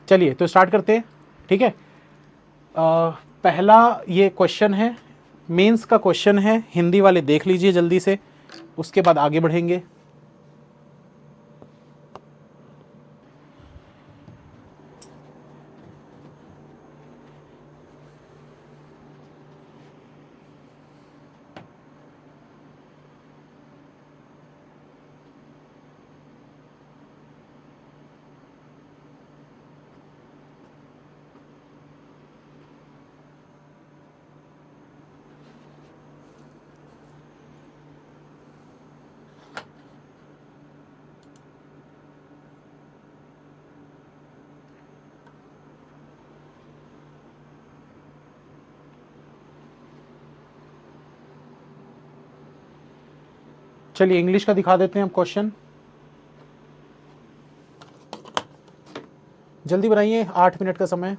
चलिए तो स्टार्ट करते हैं, ठीक है। पहला ये क्वेश्चन है, मेंस का क्वेश्चन है, हिंदी वाले देख लीजिए जल्दी से, उसके बाद आगे बढ़ेंगे। चलिए इंग्लिश का दिखा देते हैं हम क्वेश्चन, जल्दी बनाइए, 8 मिनट का समय।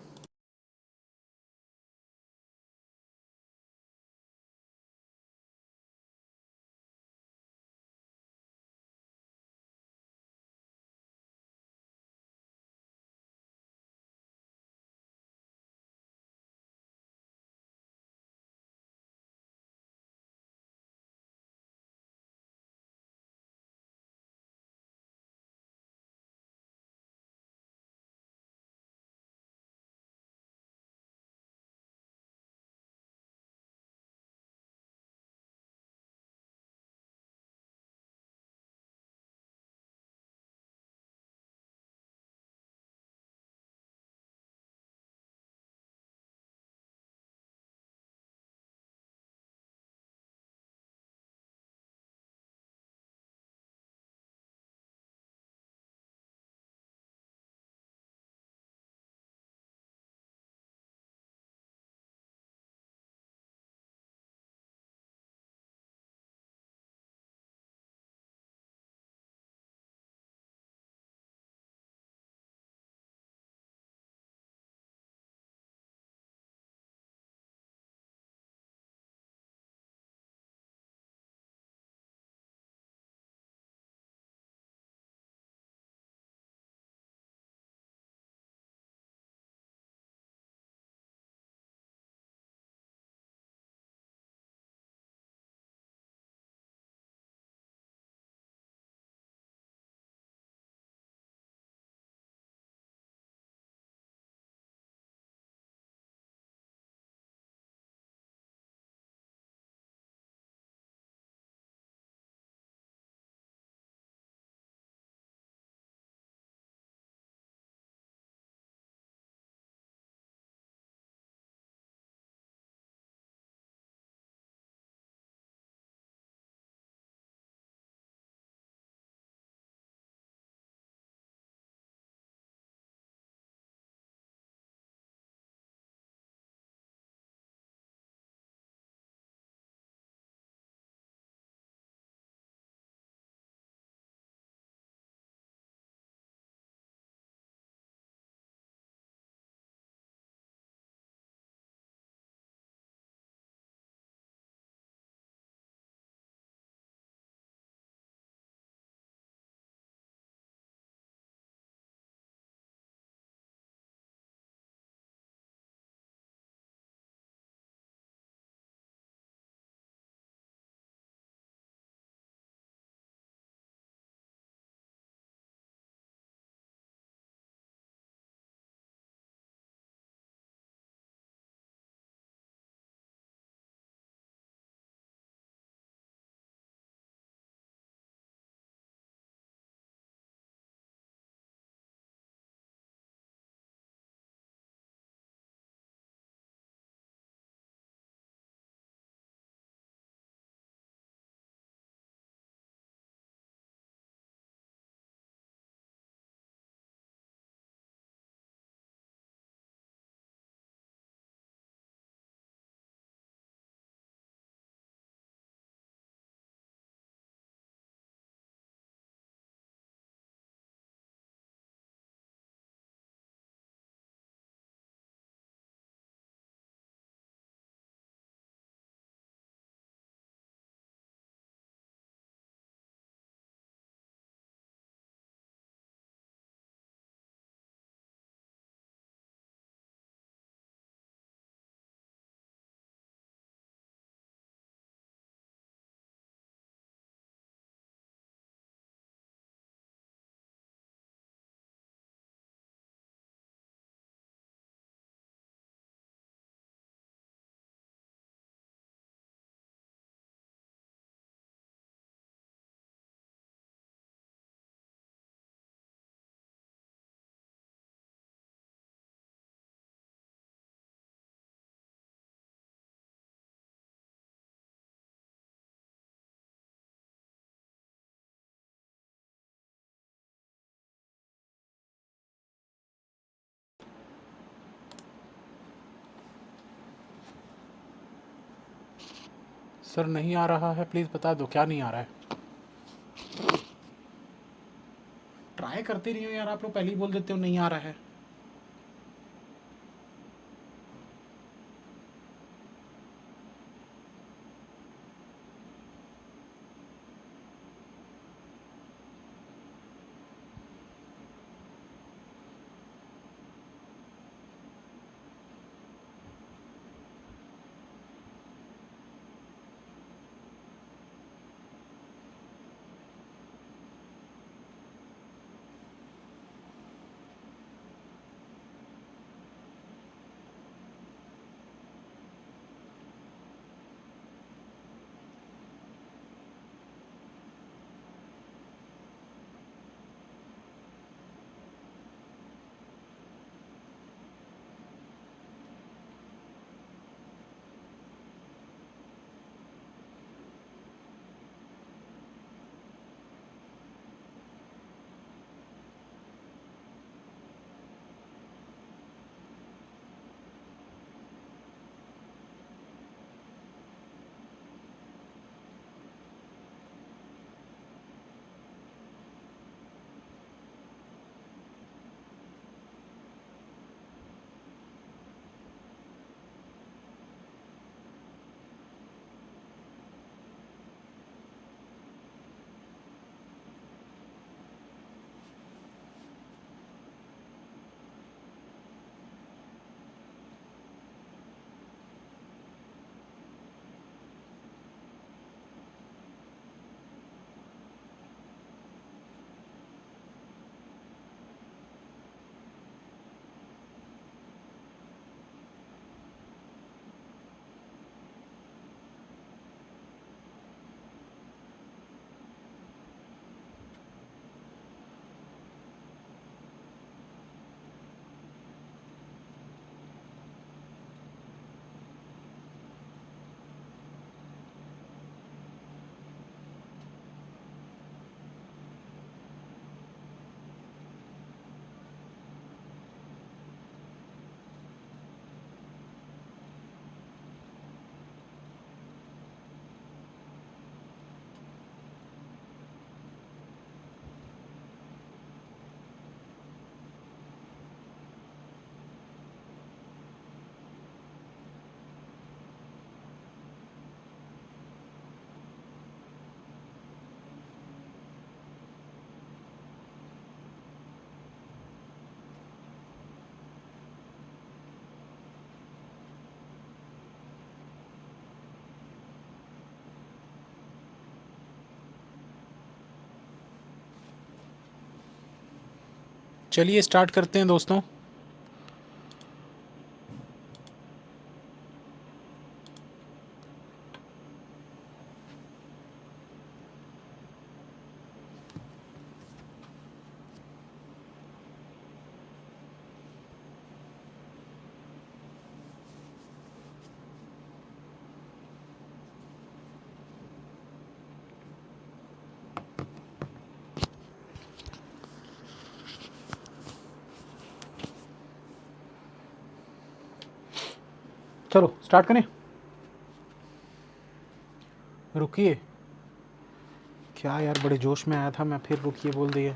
सर नहीं आ रहा है, प्लीज़ बता दो क्या नहीं आ रहा है। ट्राई करते नहीं हो यार, आप लोग पहले ही बोल देते हो नहीं आ रहा है। चलिए स्टार्ट करते हैं दोस्तों। चलो स्टार्ट करें। रुकिए, क्या यार बड़े जोश में आया था मैं, फिर रुकिए बोल दिए।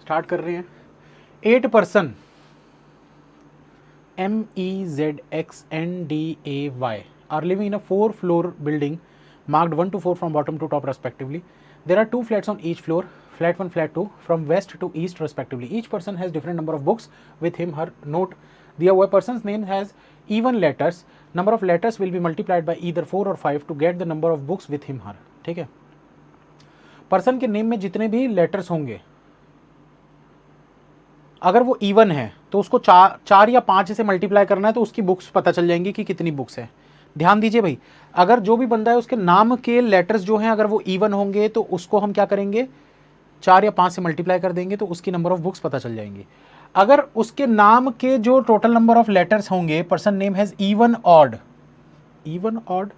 स्टार्ट कर रहे हैं। 8 person MEZXNDAY are living in a 4-floor building marked 1 to 4 from bottom to top respectively. There are 2 flats on each floor, flat 1, flat 2, from west to east respectively. Each person has different number of books with him, her. Note, the above person's name has even letters. Number of letters will be multiplied by either 4 or 5 to get the number of books with him, her. ठीक है। Person के name में जितने भी letters होंगे, अगर वो even है तो उसको 4 या 5 से मल्टीप्लाई करना है, तो उसकी बुक्स पता चल जाएंगी कि कितनी बुक्स है। ध्यान दीजिए भाई, अगर जो भी बंदा है उसके नाम के लेटर्स जो हैं अगर वो इवन होंगे तो उसको हम क्या करेंगे, 4 या 5 से मल्टीप्लाई कर देंगे तो उसकी नंबर ऑफ बुक्स पता चल जाएंगी। अगर उसके नाम के जो टोटल नंबर ऑफ लेटर्स होंगे, person name has even odd, even odd,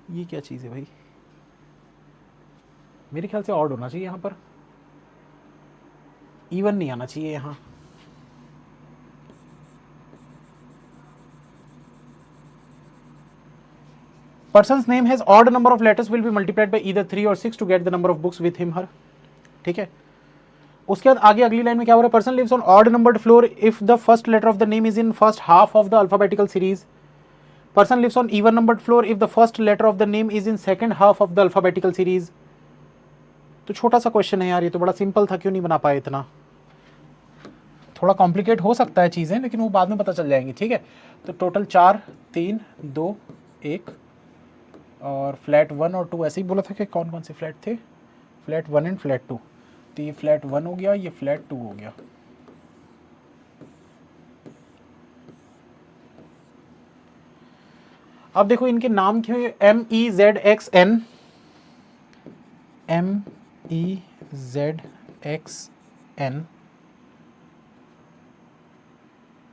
ये क्या चीज़ है भाई, मेरे ख्याल से ऑड होना चाहिए यहाँ पर, इवन नहीं आना चाहिए यहाँ। Person's name has odd number of letters will be multiplied by either 3 or 6 to get the number of books with him her। ठीक है, उसके बाद आगे अगली लाइन में क्या हो रहा है, person lives on odd numbered floor if the first letter of the name is in first half of the alphabetical series. Person lives on even numbered floor if the first letter of the name is in second half of the alphabetical series. तो छोटा सा question है यार, ये तो बड़ा simple था, क्यों नहीं बना पाए इतना। थोड़ा कॉम्प्लिकेट हो सकता है चीज़ें, लेकिन वो बाद में पता चल जाएंगी। ठीक है, तो टोटल 4 3 2 1 और फ्लैट 1 और 2 ऐसे ही बोला था कि कौन कौन से फ्लैट थे, फ्लैट 1 एंड फ्लैट 2। तो ये फ्लैट 1 हो गया, ये फ्लैट 2 हो गया। अब देखो इनके नाम क्या है, MEZXN, MEZXN,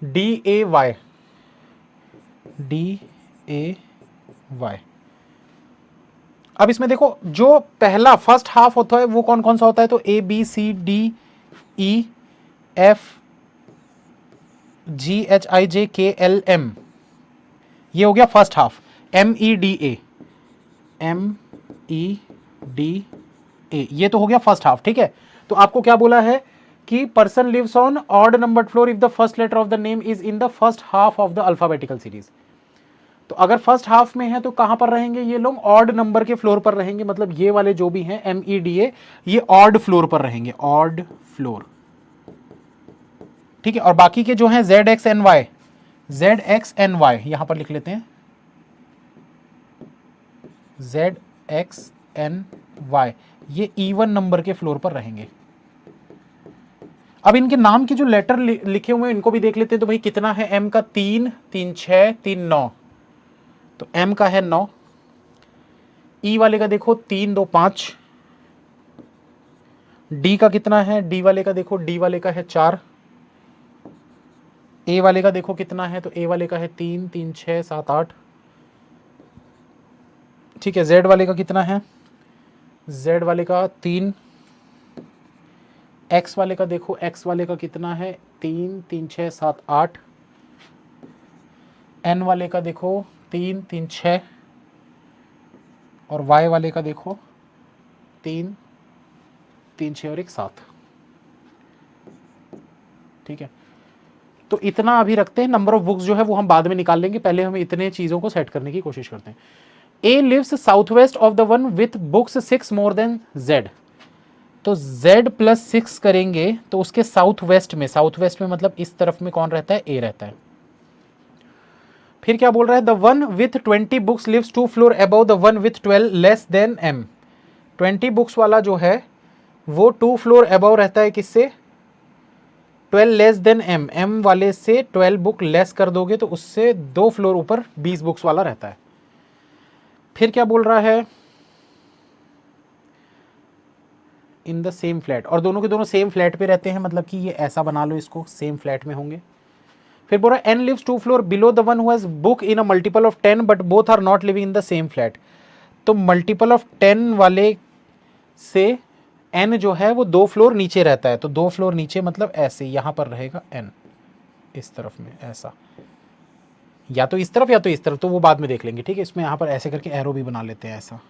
DAY, DAY। अब इसमें देखो जो पहला फर्स्ट हाफ होता है वो कौन कौन सा होता है, तो ABCDEFGHIJKLM, ये हो गया फर्स्ट हाफ। MEDA, ये तो हो गया फर्स्ट हाफ। ठीक है, तो आपको क्या बोला है कि person lives on odd numbered floor if the first letter of the name is in the first half of the alphabetical series. तो अगर फर्स्ट हाफ में है तो कहां पर रहेंगे ये लोग, ऑड नंबर के फ्लोर पर रहेंगे, मतलब ये वाले जो भी हैं MEDA ये ऑड फ्लोर पर रहेंगे, ऑड फ्लोर। ठीक है, और बाकी के जो हैं ZXNY, ZXNY यहां पर लिख लेते हैं, ZXNY ये इवन नंबर के फ्लोर पर रहेंगे। अब इनके नाम के जो लेटर लिखे हुए हैं इनको भी देख लेते हैं। तो भाई कितना है, M का 3 3 6 3 9, तो M का है 9। E वाले का देखो 3 2 5। D का कितना है, D वाले का देखो, D वाले का है 4। A वाले का देखो कितना है, तो A वाले का है 3 3 6 7 8। ठीक है, Z वाले का कितना है, Z वाले का 3। X वाले का देखो, X वाले का कितना है, 3 3 6 7 8। N वाले का देखो 3 3 6, और Y वाले का देखो 3 3 6 और 1 7। ठीक है, तो इतना अभी रखते हैं। नंबर ऑफ बुक्स जो है वो हम बाद में निकाल लेंगे, पहले हम इतने चीज़ों को सेट करने की कोशिश करते हैं। A lives south west of the one with books 6 more than Z। तो Z + 6 करेंगे तो उसके साउथ वेस्ट में मतलब इस तरफ में कौन रहता है, A रहता है। फिर क्या बोल रहा है, the one with 20 books lives 2 floor above the one with 12 less than M। 20 books वाला जो है वो 2 फ्लोर अबव रहता है किससे, 12 लेस देन M। M वाले से 12 बुक लेस कर दोगे तो उससे 2 फ्लोर ऊपर 20 बुक्स वाला रहता है। फिर क्या बोल रहा है, इन द सेम फ्लैट, और दोनों के दोनों सेम फ्लैट पे रहते हैं, मतलब कि ये ऐसा बना लो इसको, सेम फ्लैट में होंगे। फिर बोल रहा है N lives 2 floor below the one who has book in a multiple of 10 but both are not living in the same flat. तो मल्टीपल ऑफ 10 वाले से N जो है वो 2 फ्लोर नीचे रहता है, तो 2 फ्लोर नीचे मतलब ऐसे यहां पर रहेगा N, इस तरफ में ऐसा, या तो इस तरफ या तो इस तरफ, तो वो बाद में देख लेंगे। ठीक है, इसमें यहां पर ऐसे करके एरो भी बना लेते हैं ऐसा।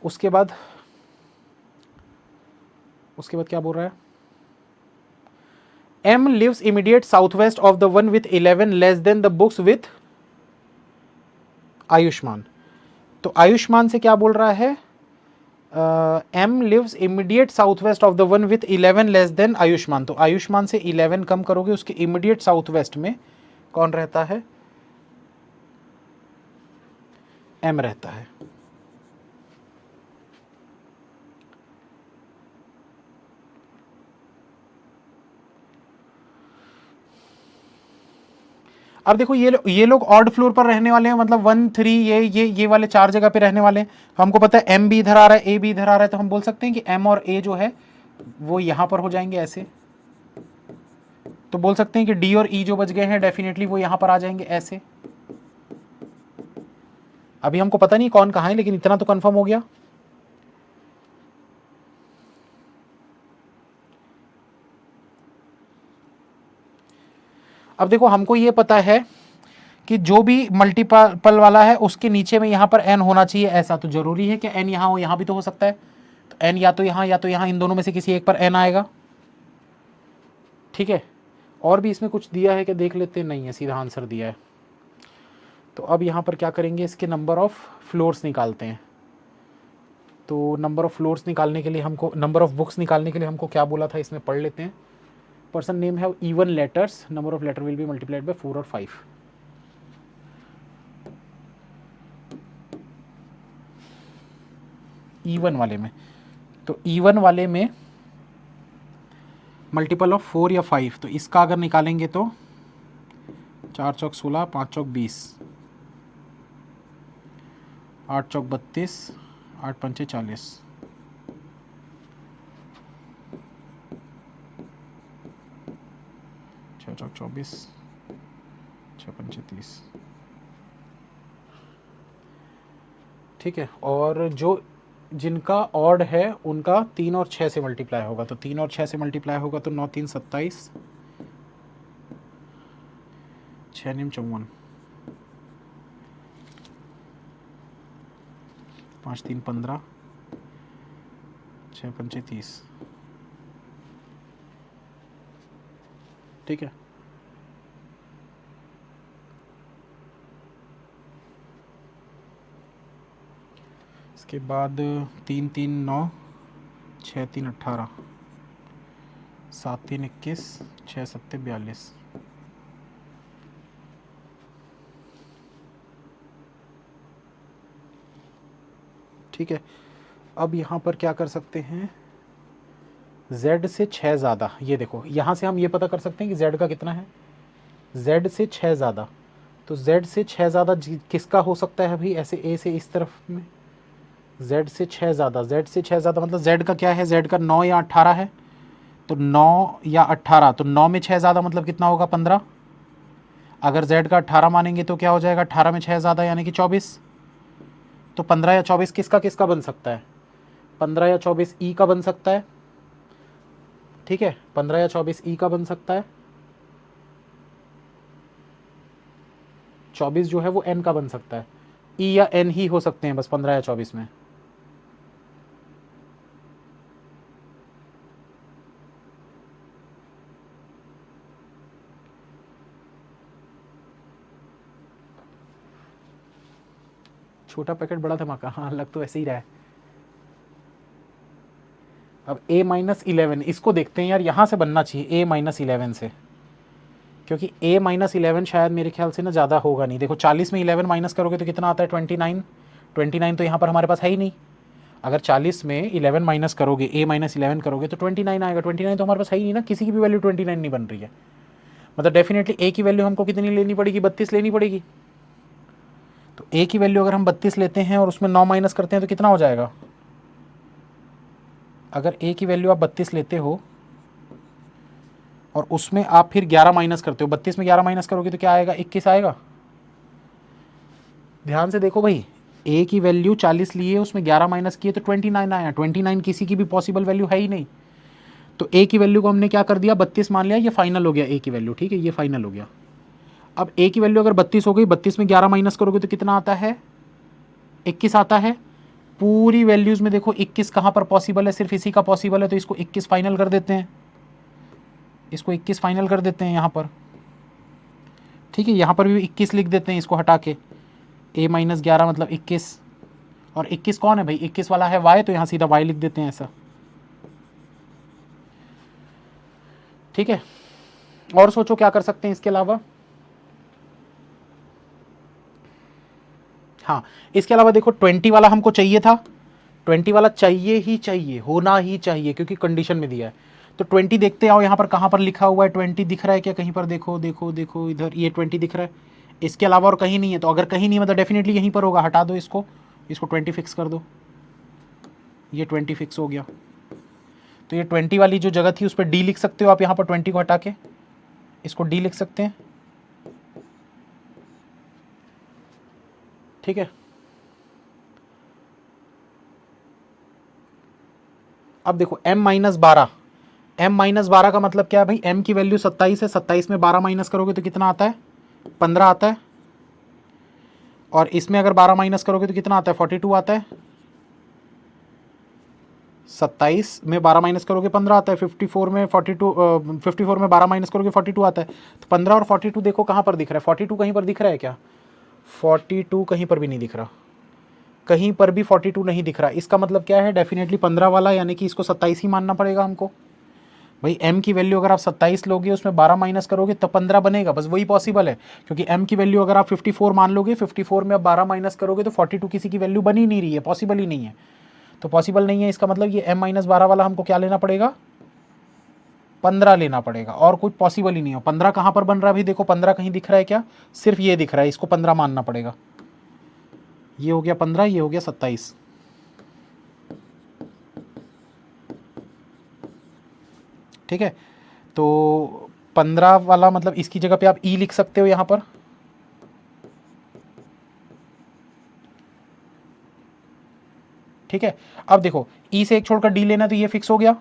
उसके बाद क्या बोल रहा है, M lives immediate southwest of the one with 11 less than the books with Ayushman. तो आयुष्मान से क्या बोल रहा है, M lives immediate southwest of the one with 11 less than Ayushman. तो आयुष्मान से 11 कम करोगे, उसके इमीडिएट साउथ वेस्ट में कौन रहता है, M रहता है। अब देखो ये लोग ऑड फ्लोर पर रहने वाले हैं, मतलब 1 3 ये वाले 4 जगह पे रहने वाले हैं। हमको पता है M भी इधर आ रहा है, A भी इधर आ रहा है, तो हम बोल सकते हैं कि M और A जो है वो यहां पर हो जाएंगे ऐसे। तो बोल सकते हैं कि D और E जो बच गए हैं डेफिनेटली वो यहां पर आ जाएंगे ऐसे। अभी हमको पता नहीं कौन कहाँ है, लेकिन इतना तो कंफर्म हो गया। अब देखो हमको ये पता है कि जो भी मल्टीपल वाला है उसके नीचे में यहाँ पर n होना चाहिए, ऐसा तो जरूरी है कि n यहाँ हो, यहाँ भी तो हो सकता है। तो n या तो यहाँ या तो यहाँ, इन दोनों में से किसी एक पर n आएगा। ठीक है, और भी इसमें कुछ दिया है कि देख लेते हैं, नहीं है, सीधा आंसर दिया है। तो अब यहाँ पर क्या करेंगे, इसके नंबर ऑफ फ्लोर्स निकालते हैं। तो नंबर ऑफ फ्लोर्स निकालने के लिए हमको, नंबर ऑफ बुक्स निकालने के लिए हमको क्या बोला था, इसमें पढ़ लेते हैं। Person name have even letters, number of letter will be multiplied by 4 और 5। इवन वाले में, तो इवन वाले में मल्टीपल ऑफ 4 या 5, तो इसका अगर निकालेंगे तो 4 चौक 16, 5 चौक 20, 8 चौक 32, 8 पंचे 40, 6 चौक 24, 6 पंचे 30। ठीक है, और जो जिनका ऑड है उनका 3 और 6 से मल्टीप्लाई होगा, तो 3 और 6 से मल्टीप्लाई होगा तो 9 3 27, 6 निम 54, 5 3 15, 6 पंचे 30। ठीक है, इसके बाद 3 3 9, 6 3 18, 7 3 21, 6 7 42। ठीक है, अब यहाँ पर क्या कर सकते हैं, z से 6 ज़्यादा, ये देखो यहाँ से हम ये पता कर सकते हैं कि z का कितना है, z से 6 ज़्यादा। तो z से 6 ज़्यादा किसका हो सकता है भाई, ऐसे a से इस तरफ में, z से 6 ज़्यादा, z से 6 ज़्यादा मतलब z का क्या है, z का 9 या 18 है, तो 9 या 18, तो 9 में 6 ज़्यादा मतलब कितना होगा, 15। अगर z का 18 मानेंगे तो क्या हो जाएगा, 18 में 6 ज़्यादा यानी कि 24। तो 15 या 24 किसका किसका बन सकता है, 15 या 24 ई का बन सकता है। ठीक है, 15 या 24 ई का बन सकता है, 24 जो है वो एन का बन सकता है। ई या एन ही हो सकते हैं बस 15 या 24 में। छोटा पैकेट बड़ा धमाका, हाँ लग तो ऐसे ही रहा है। अब a माइनस 11 इसको देखते हैं यार, यहाँ से बनना चाहिए a माइनस 11 से, क्योंकि a माइनस 11 शायद मेरे ख्याल से ना ज़्यादा होगा नहीं। देखो 40 में 11 माइनस करोगे तो कितना आता है, 29। 29 तो यहाँ पर हमारे पास है ही नहीं। अगर 40 में 11 माइनस करोगे, a माइनस 11 करोगे तो 29 आएगा। 29 तो हमारे पास है ही नहीं ना, किसी की भी वैल्यू 29 नहीं बन रही है। मतलब डेफिनेटली a की वैल्यू हमको कितनी लेनी पड़ेगी, 32 लेनी पड़ेगी। तो a की वैल्यू अगर हम 32 लेते हैं और उसमें 9 माइनस करते हैं तो कितना हो जाएगा। अगर a की वैल्यू आप 32 लेते हो और उसमें आप फिर 11 माइनस करते हो, 32 में 11 माइनस करोगे तो क्या आएगा, 21 आएगा। ध्यान से देखो भाई, a की वैल्यू 40 लिए, उसमें 11 माइनस किए तो 29 आया। 29 किसी की भी पॉसिबल वैल्यू है ही नहीं। तो a की वैल्यू को हमने क्या कर दिया, 32 मान लिया, ये फाइनल हो गया a की वैल्यू। ठीक है, ये फाइनल हो गया। अब a की वैल्यू अगर 32 हो गई, 32 में 11 माइनस करोगे तो कितना आता है, 21 आता है। पूरी वैल्यूज में देखो 21 कहाँ पर पॉसिबल है, सिर्फ इसी का पॉसिबल है, तो इसको 21 फाइनल कर देते हैं, इसको 21 फाइनल कर देते हैं यहाँ पर। ठीक है, यहाँ पर भी 21 लिख देते हैं इसको हटा के, a माइनस 11 मतलब 21। और 21 कौन है भाई, 21 वाला है y, तो यहाँ सीधा y लिख देते हैं ऐसा। ठीक है, और सोचो क्या कर सकते हैं इसके अलावा। हाँ, इसके अलावा देखो 20 वाला हमको चाहिए था, 20 वाला चाहिए ही चाहिए, होना ही चाहिए, क्योंकि कंडीशन में दिया है। तो 20 देखते आओ यहाँ पर कहाँ पर लिखा हुआ है, 20 दिख रहा है क्या कहीं पर, देखो देखो देखो इधर, ये 20 दिख रहा है, इसके अलावा और कहीं नहीं है। तो अगर कहीं नहीं मतलब डेफिनेटली यहीं पर होगा, हटा दो इसको, इसको 20 फिक्स कर दो, ये 20 फिक्स हो गया। तो ये 20 वाली जो जगह थी उस पर डी लिख सकते हो आप, यहाँ पर 20 को हटा के इसको डी लिख सकते हैं। ठीक है, अब देखो m माइनस 12, m माइनस 12 का मतलब क्या है भाई, m की वैल्यू 27 है, 27 में 12 माइनस करोगे तो कितना आता है, 15 आता है, और इसमें अगर 12 माइनस करोगे तो कितना आता है, 42 आता है। 27 में 12 माइनस करोगे 15 आता है, 54 में 42, 54 में 12 माइनस करोगे 42 आता है। तो 15 और 42 देखो कहाँ पर दिख रहा है, 42 कहीं पर दिख रहा है क्या, 42 कहीं पर भी नहीं दिख रहा, कहीं पर भी 42 नहीं दिख रहा। इसका मतलब क्या है, डेफिनेटली 15 वाला, यानी कि इसको 27 ही मानना पड़ेगा हमको। भाई m की वैल्यू अगर आप 27 लोगे, उसमें 12 माइनस करोगे तब 15 बनेगा, बस वही पॉसिबल है। क्योंकि m की वैल्यू अगर आप 54 मान लोगे, 54 में आप 12 माइनस करोगे तो 42 किसी की वैल्यू बन ही नहीं रही है, पॉसिबल ही नहीं है। तो पॉसिबल नहीं है, इसका मतलब ये m माइनस 12 वाला हमको क्या लेना पड़ेगा, 15 लेना पड़ेगा, और कुछ पॉसिबल ही नहीं हो। 15 कहाँ पर बन रहा है भाई, देखो 15 कहीं दिख रहा है क्या, सिर्फ ये दिख रहा है, इसको 15 मानना पड़ेगा। ये हो गया 15, ये हो गया 27। ठीक है, तो 15 वाला मतलब इसकी जगह पे आप ई लिख सकते हो यहां पर। ठीक है, अब देखो ई से एक छोड़कर डी लेना, तो ये फिक्स हो गया,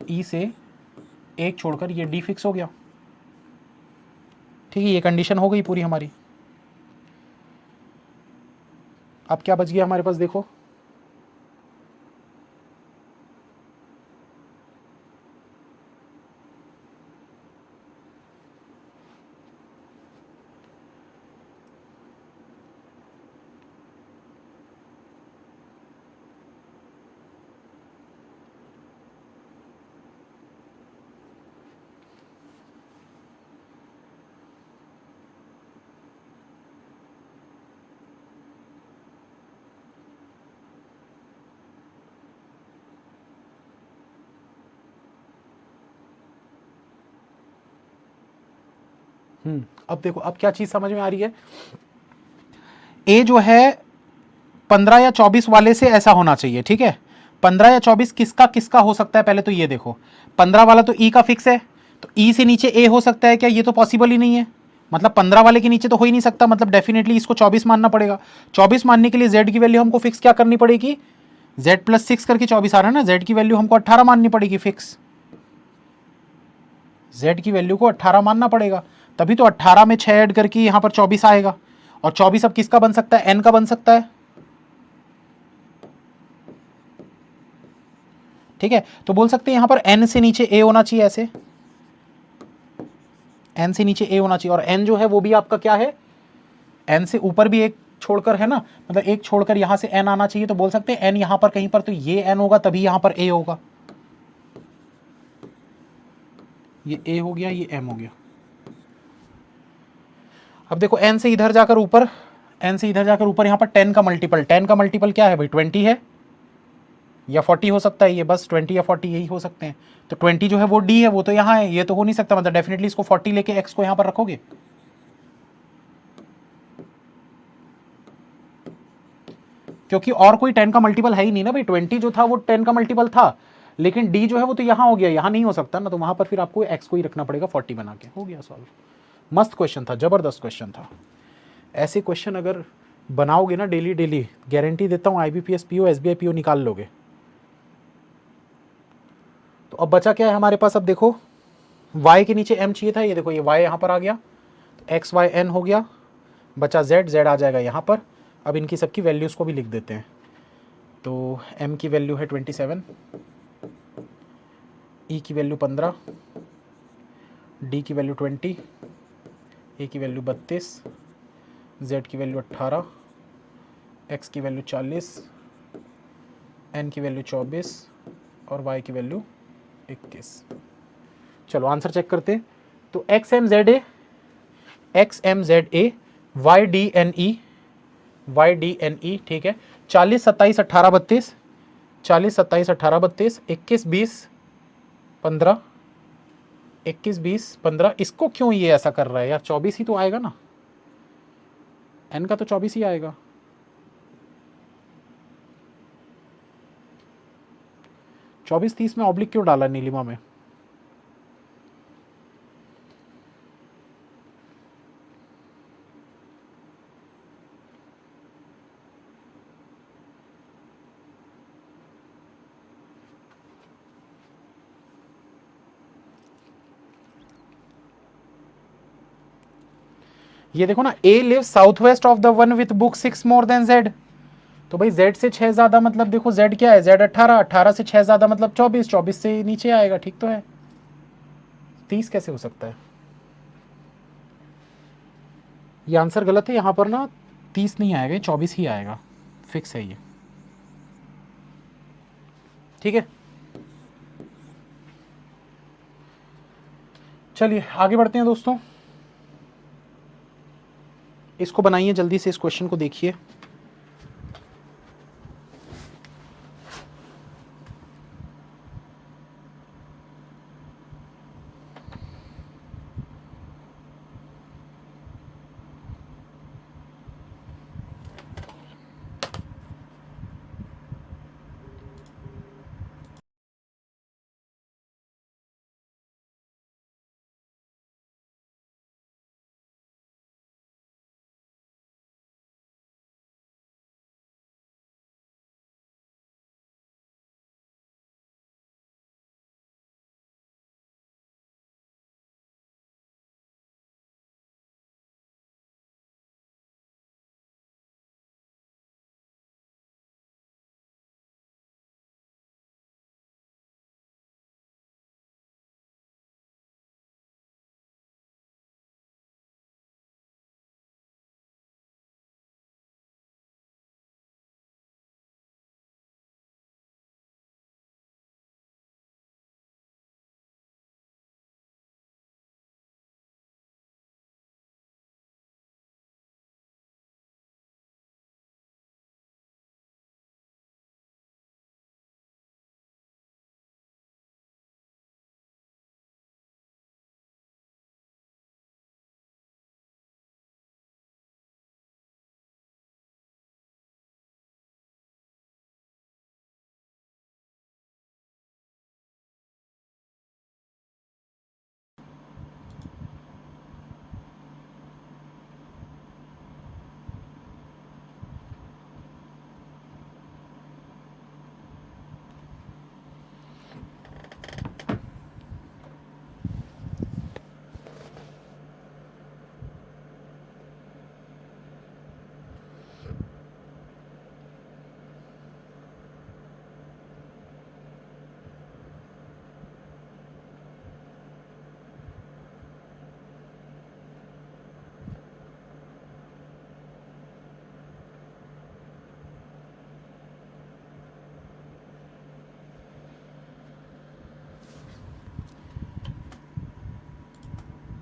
ई से एक छोड़कर ये डी फिक्स हो गया। ठीक है, ये कंडीशन हो गई पूरी हमारी। अब क्या बच गया हमारे पास, देखो अब देखो अब क्या चीज समझ में आ रही है, ए जो है 15 या 24 वाले से ऐसा होना चाहिए। ठीक है, 15 या 24 किसका किसका हो सकता है, पहले तो ये देखो, 15 वाला तो ई का फिक्स है, तो ई से नीचे ए हो सकता है क्या, ये तो पॉसिबल ही नहीं है, मतलब 15 वाले के नीचे तो हो ही नहीं सकता, मतलब डेफिनेटली इसको 24 मानना पड़ेगा। 24 मानने के लिए जेड की वैल्यू हमको फिक्स क्या करनी पड़ेगी, जेड प्लस 6 करके 24 आ रहा है ना, जेड की वैल्यू हमको 18 माननी पड़ेगी फिक्स, जेड की वैल्यू को 18 मानना पड़ेगा, तभी तो 18 में 6 ऐड करके यहां पर 24 आएगा। और 24 अब किसका बन सकता है, एन का बन सकता है। ठीक है, तो बोल सकते हैं यहां पर एन से नीचे ए होना चाहिए, ऐसे एन से नीचे ए होना चाहिए, और एन जो है वो भी आपका क्या है, एन से ऊपर भी एक छोड़कर है ना, मतलब एक छोड़कर यहां से एन आना चाहिए, तो बोल सकते हैं एन यहां पर कहीं पर, तो ये एन होगा तभी यहां पर ए होगा, ये ए हो गया, ये एम हो गया। अब देखो एन से इधर जाकर ऊपर, एन से इधर जाकर ऊपर, यहां पर 10 का मल्टीपल, 10 का मल्टीपल क्या है भाई, 20 है या 40 हो सकता है, ये बस 20 या 40 यही हो सकते हैं। तो 20 जो है वो डी है, वो तो यहाँ है, ये तो हो नहीं सकता, मतलब डेफिनेटली इसको 40 लेके एक्स को यहाँ पर रखोगे। क्योंकि और कोई 10 का मल्टीपल है ही नहीं ना भाई, 20 जो था वो 10 का मल्टीपल था, लेकिन डी जो है वो तो यहाँ हो गया, यहाँ नहीं हो सकता ना, तो वहां पर फिर आपको एक्स को ही रखना पड़ेगा 40 बना के। हो गया सॉल्व। मस्त क्वेश्चन था, जबरदस्त क्वेश्चन था। ऐसे क्वेश्चन अगर बनाओगे ना डेली डेली, गारंटी देता हूँ IBPS PO SBI PO निकाल लोगे। तो अब बचा क्या है हमारे पास, अब देखो y के नीचे m चाहिए था, ये देखो ये y यहाँ पर आ गया, तो x y n हो गया, बचा z, z आ जाएगा यहाँ पर। अब इनकी सबकी वैल्यूज़ को भी लिख देते हैं। तो m की वैल्यू है 27, e की वैल्यू 15, d की वैल्यू 20, a की वैल्यू 32, z की वैल्यू 18, x की वैल्यू 40, n की वैल्यू 24 और y की वैल्यू 21। चलो आंसर चेक करते हैं। तो X M Z A, X M Z A, Y D N E, Y D N E, ठीक है। 40 27 18 32, 40 27 18 32, 21 20 15, 21 20 15, इसको क्यों ये ऐसा कर रहा है यार, 24 ही तो आएगा ना, एन का तो 24 ही आएगा। 24 30 में ऑब्लिक क्यों डाला नीलिमा में, ये देखो ना, A live south west of the one with book 6 more than Z. तो भाई जेड से 6 ज्यादा मतलब देखो जेड क्या है, जेड 18, 18 से 6 ज्यादा मतलब 24, 24 से नीचे आएगा, ठीक तो है। 30 कैसे हो सकता है? ये आंसर गलत है, यहाँ पर ना 30 नहीं आएगा, 24 ही आएगा, फिक्स है ये, ठीक है। चलिए आगे बढ़ते हैं दोस्तों, इसको बनाइए जल्दी से, इस क्वेश्चन को देखिए।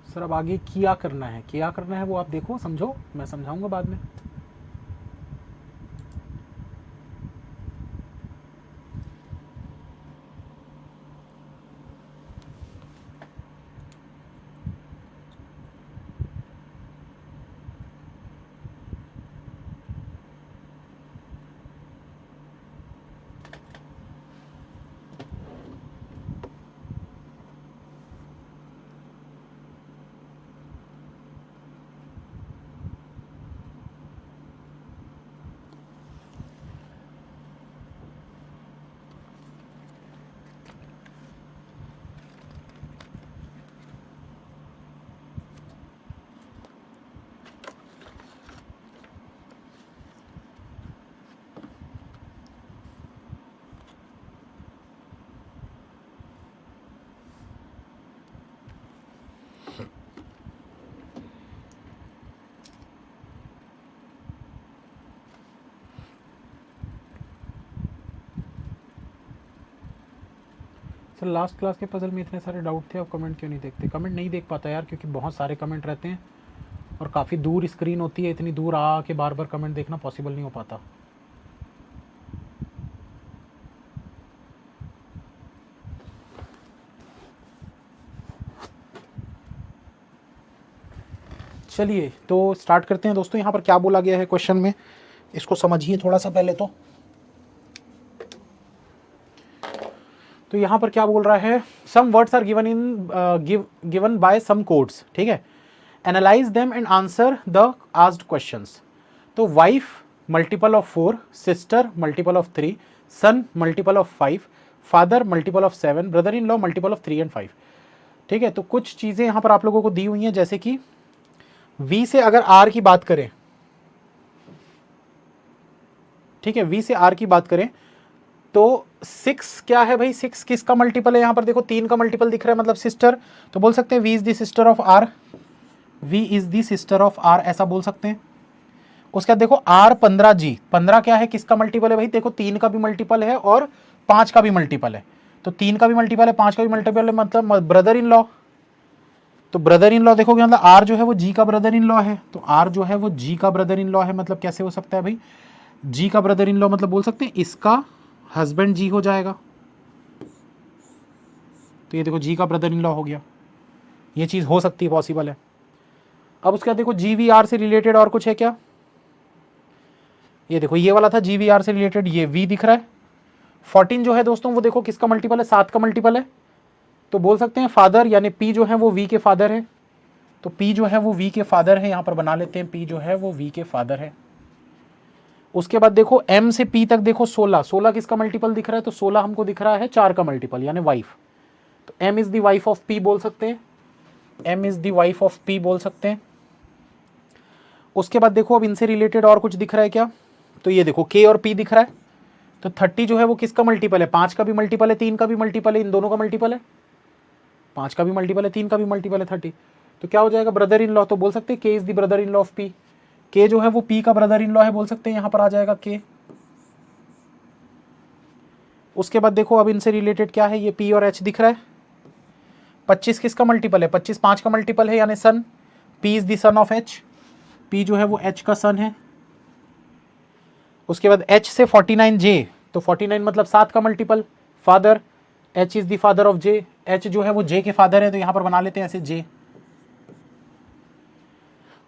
सर अब आगे क्या करना है, क्या करना है वो आप देखो, समझो, मैं समझाऊंगा बाद में। सर लास्ट क्लास के पजल में इतने सारे डाउट थे, आप कमेंट क्यों नहीं देखते? कमेंट नहीं देख पाता यार, क्योंकि बहुत सारे कमेंट रहते हैं और काफ़ी दूर स्क्रीन होती है, इतनी दूर आके बार बार कमेंट देखना पॉसिबल नहीं हो पाता। चलिए तो स्टार्ट करते हैं दोस्तों। यहाँ पर क्या बोला गया है क्वेश्चन में, इसको समझिए थोड़ा सा पहले तो यहाँ पर क्या बोल रहा है, some words are given by some codes, ठीक है, analyse them and answer the asked questions. तो wife multiple of 4, sister multiple of 3, son multiple of 5, father multiple of 7, brother in law multiple of 3 and 5। ठीक है, तो कुछ चीज़ें यहाँ पर आप लोगों को दी हुई हैं, जैसे कि V से अगर R की बात करें, ठीक है, V से R की बात करें तो 6 क्या है भाई, 6 किसका मल्टीपल है, यहां पर देखो 3 का मल्टीपल दिख रहा है, मतलब सिस्टर, तो बोल सकते हैं V is the sister of R, V is the sister of R, ऐसा बोल सकते हैं। उसके बाद देखो R15G, 15 क्या है, किसका मल्टीपल है भाई, देखो 3 का भी मल्टीपल है और 5 का भी मल्टीपल है, तो 3 का भी मल्टीपल है, 5 का भी मल्टीपल है, मतलब ब्रदर इन लॉ। तो ब्रदर इन लॉ देखोगे मतलब R जो है वो G का ब्रदर इन लॉ है, तो R जो है वो G का ब्रदर इन लॉ है, मतलब कैसे हो सकता है भाई, G का ब्रदर इन लॉ, मतलब बोल सकते हैं इसका हस्बैंड G हो जाएगा, तो ये देखो G का ब्रदर इन लॉ हो गया, ये चीज़ हो सकती है, पॉसिबल है। अब उसके बाद देखो GVR से रिलेटेड और कुछ है क्या, ये देखो ये वाला था GVR से रिलेटेड, ये V दिख रहा है। 14 जो है दोस्तों वो देखो किसका मल्टीपल है, 7 का मल्टीपल है, तो बोल सकते हैं फादर, यानी P जो है वो V के फादर है, तो P जो है वो V के फादर है, यहां पर बना लेते हैं P जो है वो V के फादर है। उसके बाद देखो M से P तक देखो 16, 16 किसका मल्टीपल दिख रहा है, तो 16 हमको दिख रहा है 4 का मल्टीपल यानी वाइफ, तो M is the wife of P बोल सकते हैं, M is the wife of P बोल सकते हैं। उसके बाद देखो अब इनसे रिलेटेड और कुछ दिख रहा है क्या, तो ये देखो K और P दिख रहा है, तो 30 जो है वो किसका मल्टीपल है, 5 का भी मल्टीपल है, 3 का भी मल्टीपल है, इन दोनों का मल्टीपल है, 5 का भी मल्टीपल है, 3 का भी मल्टीपल है 30, तो क्या हो जाएगा ब्रदर इन लॉ, तो बोल सकते हैं K is the brother in law of P, K जो है वो P का ब्रदर इन लॉ है, बोल सकते हैं, यहां पर आ जाएगा K। उसके बाद देखो अब इनसे रिलेटेड क्या है, ये P और H दिख रहा है, 25 किसका मल्टीपल है, 25 5 का मल्टीपल है यानी सन, P is the son of H, P जो है वो H का सन है। उसके बाद H से 49J, तो 49 मतलब 7 का multiple, father, H is the father of J, H जो है वो J के फादर है, तो यहां पर बना लेते हैं ऐसे J।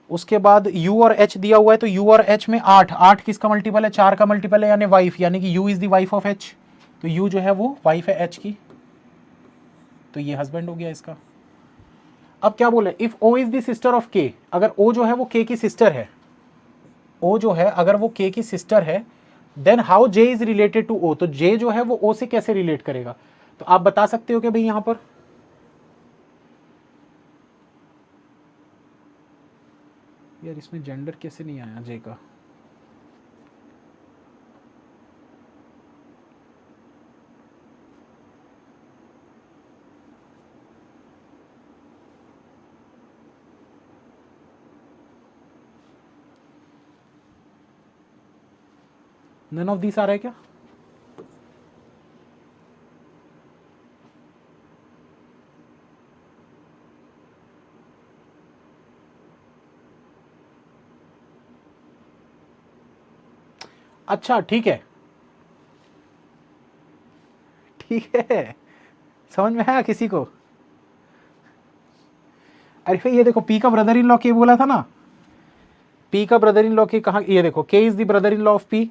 उसके बाद U और H दिया हुआ है, तो U और H में 8, 8 किसका मल्टीपल है, 4 का मल्टीपल है यानी वाइफ, यानी कि U is the wife of H, तो U जो है वो वाइफ है H की, तो ये हस्बैंड हो गया इसका। अब क्या बोले, if O is the sister of K, अगर O जो है वो K की सिस्टर है, O जो है अगर वो K की सिस्टर है, then how J is related to O, तो J जो है वो O से कैसे रिलेट करेगा, तो आप बता सकते हो कि भाई यहां पर, यार इसमें जेंडर कैसे नहीं आया J का, नन ऑफ दिस आ रहा है क्या, अच्छा ठीक है, ठीक है, समझ में आया किसी को, अरे भाई ये देखो P का ब्रदर इन लॉ के बोला था ना, P का ब्रदर इन लॉ के कहा, ये देखो K is the brother in law of P,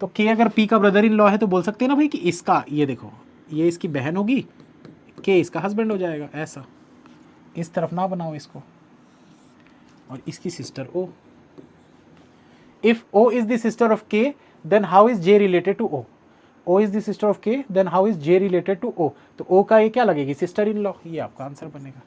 तो K अगर P का ब्रदर इन लॉ है तो बोल सकते हैं ना भाई कि इसका, ये देखो ये इसकी बहन होगी, K इसका हस्बैंड हो जाएगा, ऐसा, इस तरफ ना बनाओ इसको, और इसकी sister O, if O is the sister of K then how is J related to O, O is the sister of K then how is J related to O, तो O का ये क्या लगेगी, सिस्टर इन लॉ, ये आपका answer बनेगा।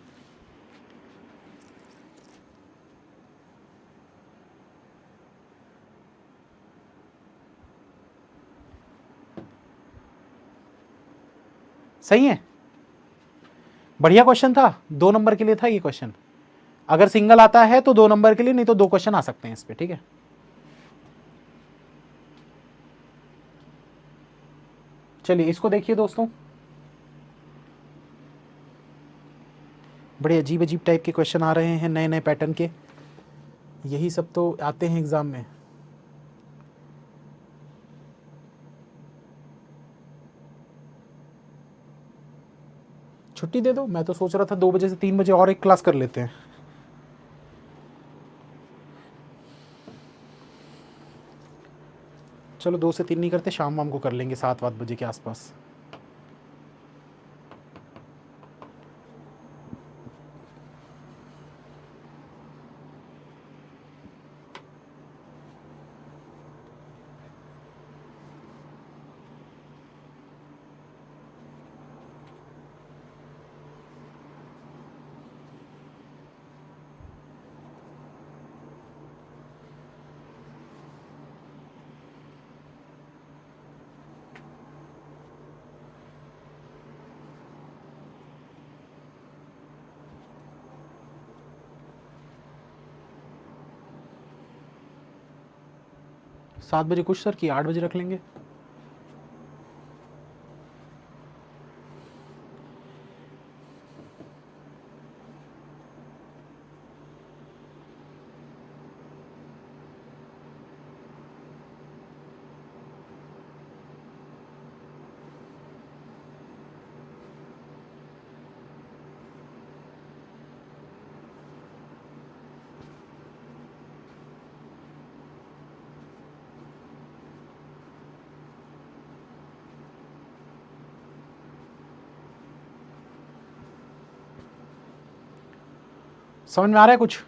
सही है, बढ़िया क्वेश्चन था, 2 नंबर के लिए था ये क्वेश्चन, अगर सिंगल आता है तो 2 नंबर के लिए, नहीं तो 2 क्वेश्चन आ सकते हैं इस पे, ठीक है। चलिए इसको देखिए दोस्तों, बड़े अजीब अजीब टाइप के क्वेश्चन आ रहे हैं, नए नए पैटर्न के, यही सब तो आते हैं एग्जाम में। छुट्टी दे दो, मैं तो सोच रहा था 2 बजे से 3 बजे और एक क्लास कर लेते हैं। चलो 2 से 3 नहीं करते, शाम वाम को कर लेंगे 7-8 बजे के आसपास। 7 बजे कुछ सर कि 8 बजे रख लेंगे? समझ में आ रहा है कुछ?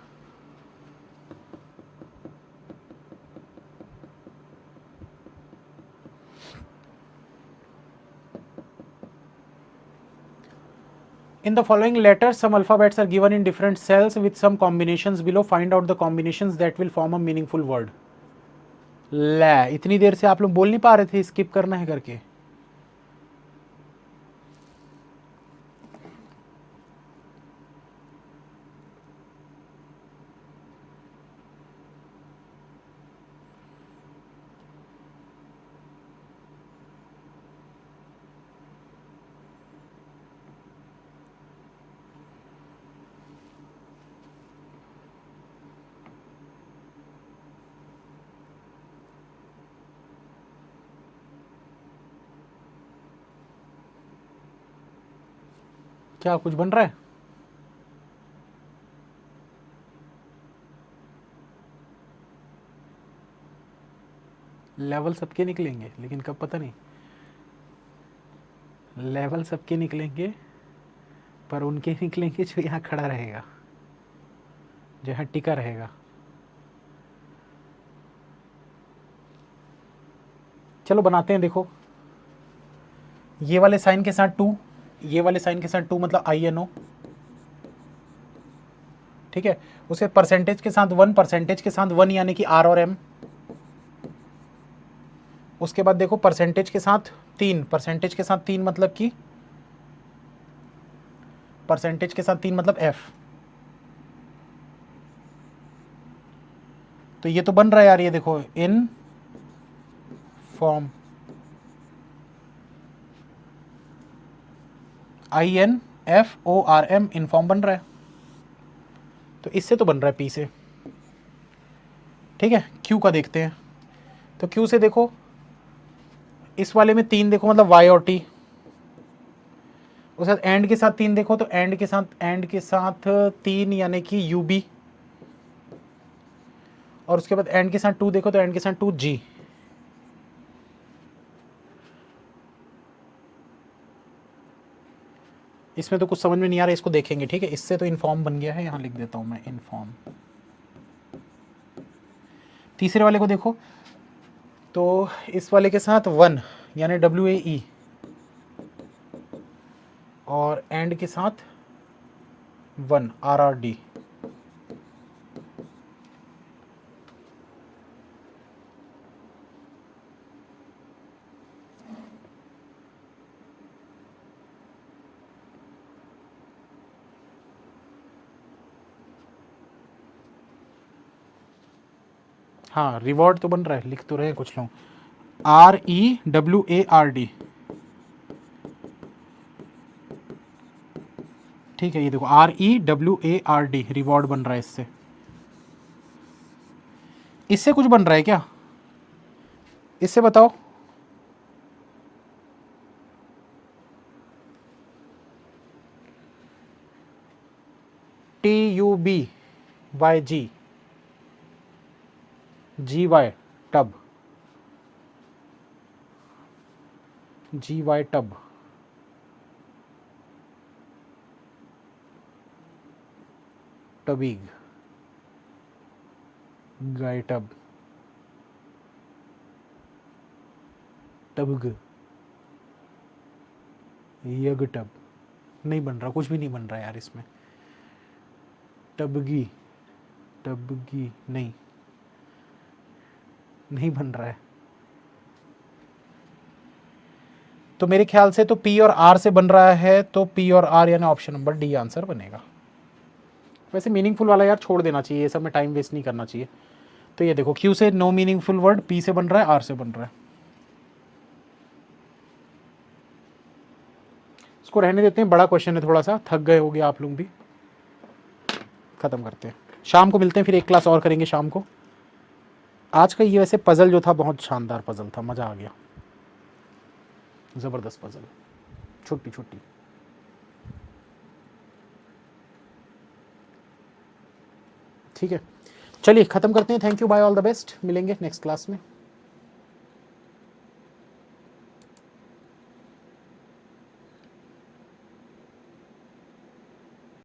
In the following letters, some alphabets are given in different cells with some combinations below. Find out the combinations that will form a meaningful word. ले, इतनी देर से आप लोग बोल नहीं पा रहे थे स्किप करना है करके? क्या कुछ बन रहा है? लेवल सबके निकलेंगे लेकिन कब पता नहीं। लेवल सबके निकलेंगे पर उनके निकलेंगे जो यहाँ खड़ा रहेगा, जो यहाँ टिका रहेगा। चलो बनाते हैं। देखो ये वाले साइन के साथ 2, ये वाले साइन के साथ 2 मतलब INO, ठीक है। उसे परसेंटेज के साथ 1, परसेंटेज के साथ 1 यानी कि R और M। उसके बाद देखो परसेंटेज के साथ 3, परसेंटेज के साथ 3 मतलब कि परसेंटेज के साथ 3 मतलब F। तो ये तो बन रहा है यार, ये देखो इन फॉर्म INFORM, इनफॉर्म बन रहा है। तो इससे तो बन रहा है P से, ठीक है। Q का देखते हैं। तो Q से देखो इस वाले में 3 देखो मतलब Y और T। उसके साथ एंड के साथ 3 देखो तो एंड के साथ 3 यानी कि UB। और उसके बाद एंड के साथ 2 देखो तो एंड के साथ 2G। इसमें तो कुछ समझ में नहीं आ रहा, इसको देखेंगे, ठीक है। इससे तो इनफॉर्म बन गया है, यहाँ लिख देता हूँ मैं इनफॉर्म। तीसरे वाले को देखो तो इस वाले के साथ 1 यानी WAE और एंड के साथ 1 RRD। हाँ रिवॉर्ड तो बन रहा है, लिख तो रहे कुछ लोग REWARD, ठीक है। ये देखो REWARD रिवॉर्ड बन रहा है। इससे इससे कुछ बन रहा है क्या? इससे बताओ। TUBYG GY tub, GY tub, टबिग, गाय टब, टबग, यग टब। नहीं बन रहा, कुछ भी नहीं बन रहा यार इसमें। टबगी, टबगी नहीं बन रहा है। तो मेरे ख्याल से तो P और R से बन रहा है, तो P और R यानी ऑप्शन नंबर D आंसर बनेगा। वैसे मीनिंगफुल वाला यार छोड़ देना चाहिए, ये सब में टाइम वेस्ट नहीं करना चाहिए। तो ये देखो Q से नो मीनिंगफुल वर्ड, P से बन रहा है, R से बन रहा है। इसको रहने देते हैं, बड़ा क्वेश्चन है थोड़ा सा, थक गए होगे आप लोग भी। खत्म करते हैं, शाम को मिलते हैं, फिर एक क्लास और करेंगे शाम को। आज का ये वैसे पजल जो था बहुत शानदार पजल था, मज़ा आ गया, ज़बरदस्त पजल, छुट्टी छुट्टी। ठीक है, चलिए ख़त्म करते हैं। Thank you, bye, all the best, मिलेंगे नेक्स्ट क्लास में।